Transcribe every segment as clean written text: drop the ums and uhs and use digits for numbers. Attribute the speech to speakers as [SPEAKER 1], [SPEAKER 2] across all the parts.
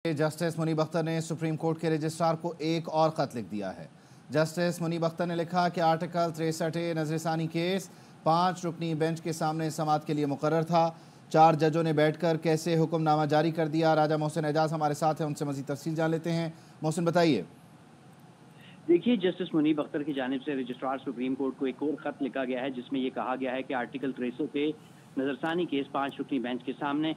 [SPEAKER 1] Justice Munib Akhtar ने supreme court के registrar को एक और ख़त लिख दिया है। जस्टिस मुनीब अख्तर ने लिखा कि आर्टिकल 63 नजरसानी केस 5 रुकनी बेंच के सामने समाअत के लिए मुकर्रर था। 4 जजों ने बैठकर कैसे हुक्मनामा जारी कर दिया। राजा मोहसिन एजाज हमारे साथ हैं, उनसे मज़ीद तफसील जान लेते हैं। मोहसिन बताइए।
[SPEAKER 2] देखिए, जस्टिस मुनीब अख्तर की जानिब से रजिस्ट्रार सुप्रीम कोर्ट को एक और ख़त लिखा गया है जिसमें यह कहा गया है कि आर्टिकल 63 पे नजरसानी केस 5 रुकनी बेंच के सामने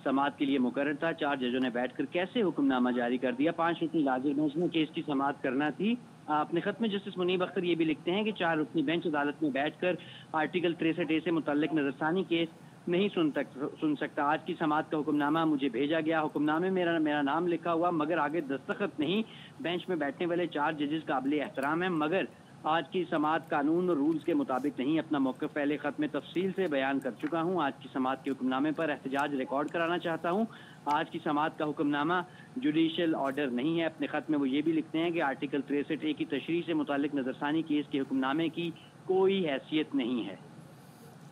[SPEAKER 2] समाअत के लिए मुकर्रर था। 4 जजों ने बैठकर कैसे हुक्मनामा जारी कर दिया। 5 रुकनी लाजिर बेंच में केस की समाअत करना थी। अपने खत में जस्टिस मुनीब अख्तर ये भी लिखते हैं कि 4 रुकनी बेंच अदालत में बैठकर आर्टिकल 63 से मुतल्लिक नजरसानी केस नहीं सुन सकता। आज की समाअत का हुक्मनामा मुझे भेजा गया। हुक्मनामे में मेरा नाम लिखा हुआ, मगर आगे दस्तखत नहीं। बेंच में बैठने वाले 4 जजेस काबिल एहतराम हैं, मगर आज की समाअत कानून और रूल्स के मुताबिक नहीं। अपना मौक़िफ़ पहले ख़त में तफसील से बयान कर चुका हूँ। आज की समाअत के हुक्मनामे पर एहतजाज रिकॉर्ड कराना चाहता हूँ। आज की समाअत का हुक्मनामा जुडिशल ऑर्डर नहीं है। अपने ख़त में वो ये भी लिखते हैं कि आर्टिकल 63 की तशरीह से मुतालिक नजरसानी केस के हुक्मनामे की कोई हैसियत नहीं है।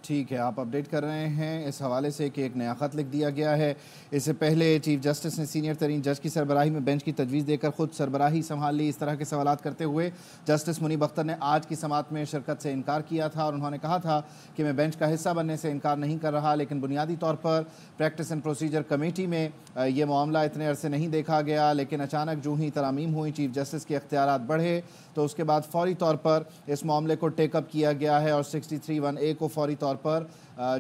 [SPEAKER 1] ठीक है, आप अपडेट कर रहे हैं इस हवाले से कि एक नया ख़त लिख दिया गया है। इससे पहले चीफ जस्टिस ने सीनियर तरीन जज की सरबराही में बेंच की तजवीज़ देकर ख़ुद सरबराही संभाल ली। इस तरह के सवालात करते हुए जस्टिस मुनीब अख्तर ने आज की समाअत में शिरकत से इनकार किया था और उन्होंने कहा था कि मैं बेंच का हिस्सा बनने से इनकार नहीं कर रहा, लेकिन बुनियादी तौर पर प्रैक्टिस एंड प्रोसीजर कमेटी में ये मामला इतने अरसे नहीं देखा गया, लेकिन अचानक जो ही तरामीम हुई, चीफ जस्टिस के इख्तियारात बढ़े, तो उसके बाद फौरी तौर पर इस मामले को टेकअप किया गया है और 63(1)(a) को फौरी तौर पर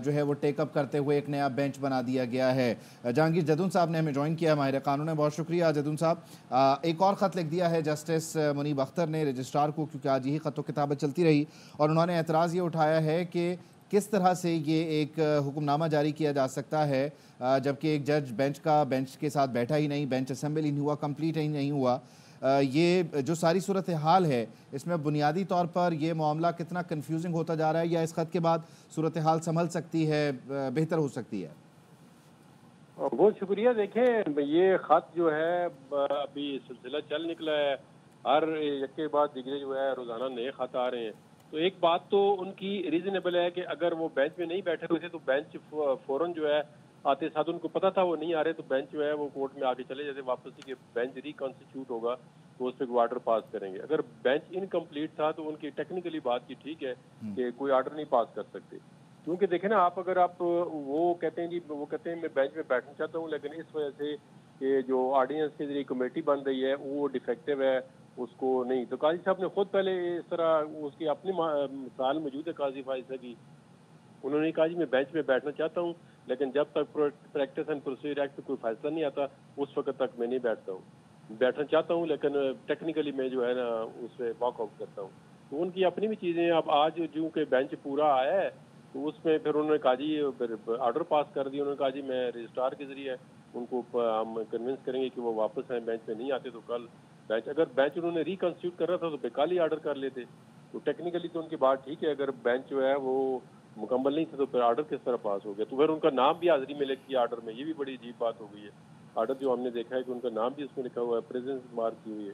[SPEAKER 1] जो है वो टेकअप करते हुए एक नया बेंच बना दिया गया है। जहांगीर जदून साहब ने हमें ज्वाइन किया, माहिर कानून है, बहुत शुक्रिया जदून साहब। एक और ख़त लिख दिया है जस्टिस मुनीब अख्तर ने रजिस्ट्रार को, क्योंकि आज यही ख़त व किताबत चलती रही, और उन्होंने एतराज़ ये उठाया है कि किस तरह से ये एक हुक्मनामा जारी किया जा सकता है जबकि एक जज बेंच के साथ बैठा ही नहीं, बेंच असेंबल ही नहीं हुआ, कंप्लीट ही नहीं हुआ। ये जो सारी सूरत हाल है, इसमें बुनियादी तौर पर ये मामला कितना कंफ्यूजिंग होता जा रहा है, या इस ख़त के बाद सूरत हाल संभल सकती है, बेहतर हो सकती है?
[SPEAKER 3] बहुत शुक्रिया। देखें, ये ख़त जो है अभी सिलसिला चल निकला है, हर एक के बाद दिगरे जो है रोज़ाना नए ख़त आ रहे हैं। तो एक बात तो उनकी रीज़नेबल है कि अगर वो बेंच में नहीं बैठे हुए थे तो बेंच फ़ौरन जो है आते साथ उनको पता था वो नहीं आ रहे, तो बेंच जो है वो कोर्ट में आके चले जाते वापस ही कि बेंच रिकॉन्स्टिट्यूट होगा तो उस पर कोई आर्डर पास करेंगे। अगर बेंच इनकम्प्लीट था तो उनकी टेक्निकली बात की ठीक है कि कोई आर्डर नहीं पास कर सकते, क्योंकि देखें ना, अगर आप वो कहते हैं जी, वो कहते हैं मैं बेंच में बैठना चाहता हूँ, लेकिन इस वजह से कि जो ऑर्डिनेंस के जरिए कमेटी बन रही है वो डिफेक्टिव है, उसको नहीं। तो काजी साहब ने खुद पहले इस तरह उसकी अपनी मिसाल मौजूद है काजी फाइजा की। उन्होंने कहा जी मैं बेंच में बैठना चाहता हूँ, लेकिन जब तक प्रैक्टिस एंड प्रोसीजर एक्ट पे कोई फैसला नहीं आता उस वक्त तक मैं नहीं बैठता हूँ। बैठना चाहता हूँ लेकिन टेक्निकली मैं जो है ना उससे वॉकआउट करता हूँ। तो उनकी अपनी भी चीज़ें। अब आज जो कि बेंच पूरा आया है तो उसमें फिर उन्होंने कहा जी ऑर्डर पास कर दिया। उन्होंने कहा जी मैं रजिस्ट्रार के जरिए उनको हम कन्विंस करेंगे कि वो वापस आए, बेंच पे नहीं आते तो कल बेंच, अगर बेंच उन्होंने रिकॉन्स्टिट्यूट कर रहा था तो बेकाल ही ऑर्डर कर लेते। तो टेक्निकली तो उनकी बात ठीक है, अगर बेंच जो है वो मुकम्मल नहीं था तो फिर आर्डर किस तरह पास हो गया। तो फिर उनका नाम भी हाजिरी में लिख किया आर्डर में, ये भी बड़ी अजीब बात हो गई है। आर्डर जो हमने देखा है कि उनका नाम भी उसमें लिखा हुआ है, प्रेजेंस मार्क की हुई है,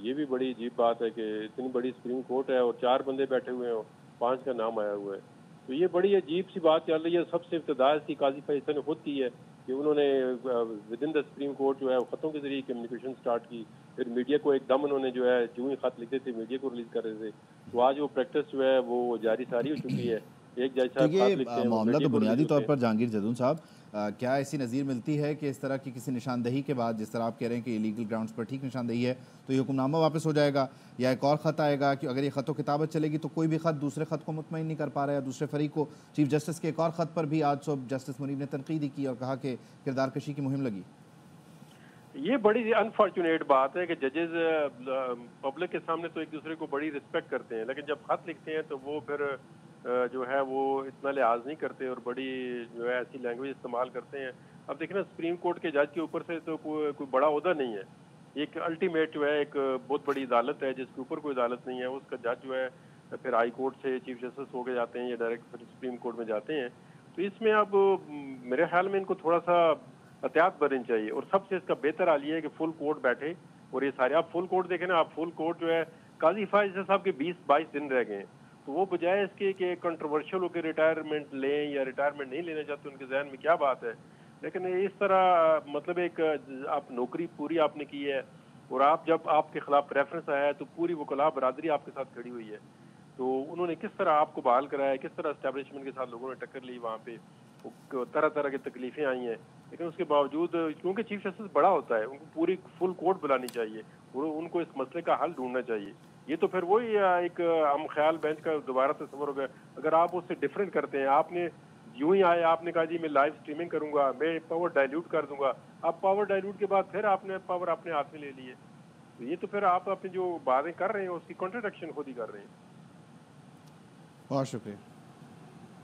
[SPEAKER 3] ये भी बड़ी अजीब बात है कि इतनी बड़ी सुप्रीम कोर्ट है और 4 बंदे बैठे हुए हैं, 5 का नाम आया हुआ है। तो ये बड़ी अजीब सी बात चल रही है। सबसे इब्तदा सी काजी फैसला ने खुद की है कि उन्होंने with in the supreme court जो है ख़तों के जरिए कम्युनिकेशन स्टार्ट की, फिर मीडिया को एकदम उन्होंने जो है जो ही ख़त लिखते थे मीडिया को रिलीज कर रहे थे। तो आज वो प्रैक्टिस जो है वो जारी सारी हो चुकी है। एक जज
[SPEAKER 1] तो
[SPEAKER 3] साहब
[SPEAKER 1] ये
[SPEAKER 3] ख़त लिखते हैं,
[SPEAKER 1] मामला तो बुनियादी तौर पर,
[SPEAKER 3] हैं।
[SPEAKER 1] जहांगीर जदून साहब, क्या ऐसी नज़ीर मिलती है कि इस तरह की किसी निशानदही के बाद, जिस तरह आप कह रहे हैं कि इलीगल ग्राउंड्स पर ठीक निशानदही है, तो ये हुक्मनामा वापस हो जाएगा या एक और ख़त आएगा? कि अगर ये ख़त व किताबत चलेगी तो कोई भी ख़त दूसरे ख़त को मुतमईन नहीं कर पा रहा है, या दूसरे फरीक को। चीफ जस्टिस के एक और ख़त पर भी आज सुबह जस्टिस मुनीब ने तनकीद की और कहा कि किरदार कशी की मुहिम लगी।
[SPEAKER 3] ये बड़ी अनफॉर्चुनेट बात है कि जजेस पब्लिक के सामने तो एक दूसरे को बड़ी रिस्पेक्ट करते हैं, लेकिन जब खत लिखते हैं तो वो फिर जो है वो इतना लिहाज नहीं करते और बड़ी जो है ऐसी लैंग्वेज इस्तेमाल करते हैं। अब देखिए ना, सुप्रीम कोर्ट के जज के ऊपर से तो कोई बड़ा ओहदा नहीं है। एक अल्टीमेट जो है एक बहुत बड़ी अदालत है जिसके ऊपर कोई अदालत नहीं है, उसका जज जो है फिर हाई कोर्ट से चीफ जस्टिस हो के जाते हैं या डायरेक्ट फिर सुप्रीम कोर्ट में जाते हैं। तो इसमें अब मेरे ख्याल में इनको थोड़ा सा एहतियात बरतनी चाहिए, और सबसे इसका बेहतर हाल ये है कि फुल कोर्ट बैठे और ये सारे, आप फुल कोर्ट देखें ना, आप फुल कोर्ट जो है काजी फाइजा साहब के 20-22 दिन रह गए हैं। तो वो बजाय इसके कि कंट्रोवर्शियल होकर रिटायरमेंट लें या रिटायरमेंट नहीं लेना चाहते, उनके जहन में क्या बात है, لیکن اس طرح مطلب ایک آپ نوکری پوری آپ نے کی ہے اور آپ جب آپ کے خلاف ریفرنس آیا ہے تو پوری وکلاء برادری آپ کے ساتھ کھڑی ہوئی ہے، تو انہوں نے کس طرح آپ کو بحال کرایا ہے، کس طرح اسٹیبلشمنٹ کے ساتھ لوگوں نے ٹکر لی، وہاں پہ طرح طرح کی تکلیفیں آئی ہیں، لیکن اس کے باوجود کیونکہ چیف جسٹس بڑا ہوتا ہے، ان کو پوری فل کورٹ بلانی چاہیے اور ان کو اس مسئلے کا حل ڈھونڈنا چاہیے. یہ تو پھر وہی ایک ہم خیال بینچ کا دوبارہ تصور ہو گیا. اگر آپ اس سے ڈفرینٹ کرتے ہیں، آپ نے یوں ہی آئے، آپ نے کہا جی میں لائیو اسٹریمنگ کروں گا، میں پاور ڈائلیوٹ کر دوں گا، اب پاور ڈائلیوٹ کے بعد پھر آپ نے پاور اپنے ہاتھ میں لے لی ہے، تو یہ تو پھر آپ اپنی جو باتیں کر رہے ہیں اس کی کنٹراڈکشن خود ہی کر رہے ہیں.
[SPEAKER 1] بہت شکریہ.